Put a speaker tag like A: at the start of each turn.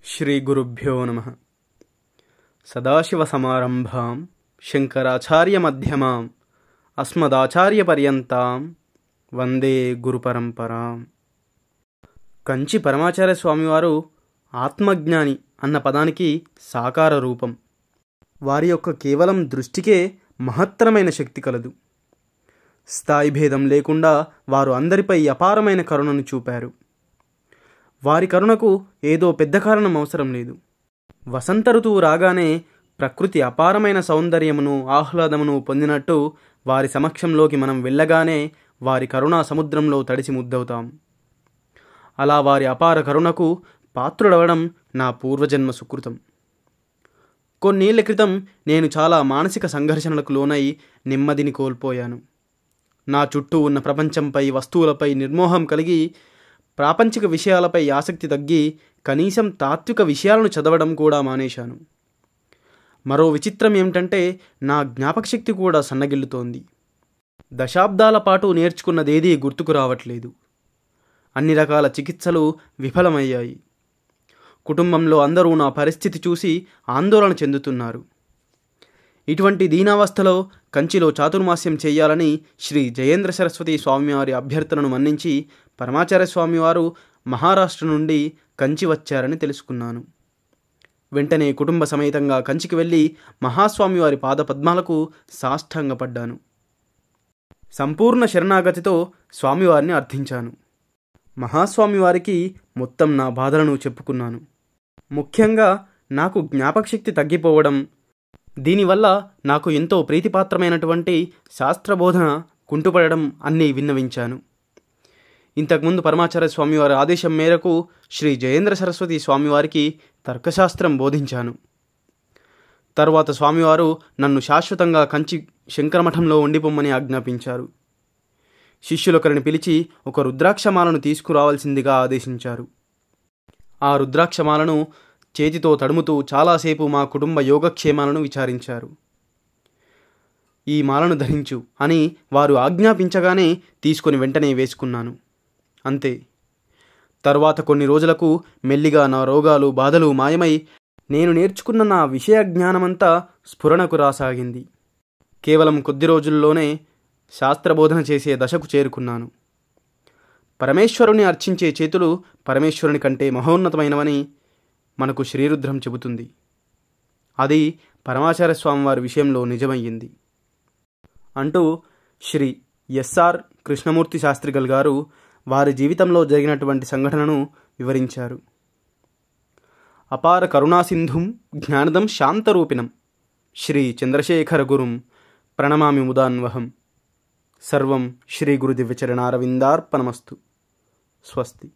A: శ్రీగురుభ్యో నమః. సదాశివసమారంభాం శంకరాచార్యమధ్యమాం అస్మదాచార్యపర్యంతాం వందే గురుపరంపరాం. కంచి పరమాచార్య స్వామివారు ఆత్మజ్ఞాని అన్న పదానికి సాకార రూపం. వారి యొక్క కేవలం దృష్టికే మహత్తరమైన శక్తి కలదు. స్థాయి భేదం లేకుండా వారు అందరిపై అపారమైన కరుణను చూపారు. వారి కరుణకు ఏదో పెద్ద కారణం అవసరం లేదు. వసంత ఋతువు రాగానే ప్రకృతి అపారమైన సౌందర్యమును ఆహ్లాదమును పొందినట్టు వారి సమక్షంలోకి మనం వెళ్ళగానే వారి కరుణా సముద్రంలో తడిసి ముద్దవుతాం. అలా వారి అపార కరుణకు పాత్రుడవడం నా పూర్వజన్మ సుకృతం. కొన్నేళ్ల క్రితం నేను చాలా మానసిక సంఘర్షణలకు లోనై నెమ్మదిని కోల్పోయాను. నా చుట్టూ ఉన్న ప్రపంచంపై, వస్తువులపై నిర్మోహం కలిగి ప్రాపంచిక విషయాలపై ఆసక్తి తగ్గి కనీసం తాత్విక విషయాలను చదవడం కూడా మానేశాను. మరో విచిత్రం ఏమిటంటే నా జ్ఞాపకశక్తి కూడా సన్నగిల్లుతోంది. దశాబ్దాల పాటు నేర్చుకున్నదేదీ గుర్తుకు రావట్లేదు. అన్ని రకాల చికిత్సలు విఫలమయ్యాయి. కుటుంబంలో అందరూ నా పరిస్థితి చూసి ఆందోళన చెందుతున్నారు. ఇటువంటి దీనావస్థలో కంచిలో చాతుర్మాస్యం చేయాలని శ్రీ జయేంద్ర సరస్వతి స్వామివారి అభ్యర్థనను మన్నించి పరమాచార్య స్వామివారు మహారాష్ట్ర నుండి కంచి వచ్చారని తెలుసుకున్నాను. వెంటనే కుటుంబ సమేతంగా కంచికి వెళ్ళి మహాస్వామివారి పాదపద్మాలకు సాష్టాంగపడ్డాను. సంపూర్ణ శరణాగతితో స్వామివారిని అర్థించాను. మహాస్వామివారికి మొత్తం నా బాధలను చెప్పుకున్నాను. ముఖ్యంగా నాకు జ్ఞాపకశక్తి తగ్గిపోవడం, దీనివల్ల నాకు ఎంతో ప్రీతిపాత్రమైనటువంటి శాస్త్రబోధన కుంటుపడడం అన్నీ విన్నవించాను. ఇంతకుముందు పరమాచార్య స్వామివారి ఆదేశం మేరకు శ్రీ జయేంద్ర సరస్వతి స్వామివారికి తర్కశాస్త్రం బోధించాను. తరువాత స్వామివారు నన్ను శాశ్వతంగా కంచి శంకరమఠంలో ఉండిపోమ్మని ఆజ్ఞాపించారు. శిష్యులొకరిని పిలిచి ఒక రుద్రాక్షమాలను తీసుకురావాల్సిందిగా ఆదేశించారు. ఆ రుద్రాక్షమాలను చేతితో తడుముతూ చాలాసేపు మా కుటుంబ యోగక్షేమాలను విచారించారు. ఈ మాలను ధరించు అని వారు ఆజ్ఞాపించగానే తీసుకొని వెంటనే వేసుకున్నాను. అంతే. తరువాత కొన్ని రోజులకు మెల్లిగా నా రోగాలు, బాధలు మాయమై నేను నేర్చుకున్న నా విషయ జ్ఞానమంతా స్ఫురణకు రాసాగింది. కేవలం కొద్ది రోజుల్లోనే శాస్త్రబోధన చేసే దశకు చేరుకున్నాను. పరమేశ్వరుని అర్చించే చేతులు పరమేశ్వరుని కంటే మహోన్నతమైనవని మనకు శ్రీరుద్రం చెబుతుంది. అది పరమాచార్య స్వామివారి విషయంలో నిజమయ్యింది అంటూ శ్రీ ఎస్ఆర్ కృష్ణమూర్తి శాస్త్రిగల్ గారు వారి జీవితంలో జరిగినటువంటి సంఘటనను వివరించారు. అపార కరుణాసింధుం జ్ఞానదం శాంతరూపిణం శ్రీ చంద్రశేఖర గురుం ప్రణమామి ముదాన్వహం. సర్వం శ్రీ గురు దివ్యచరణారవిందార్పణమస్తు. స్వస్తి.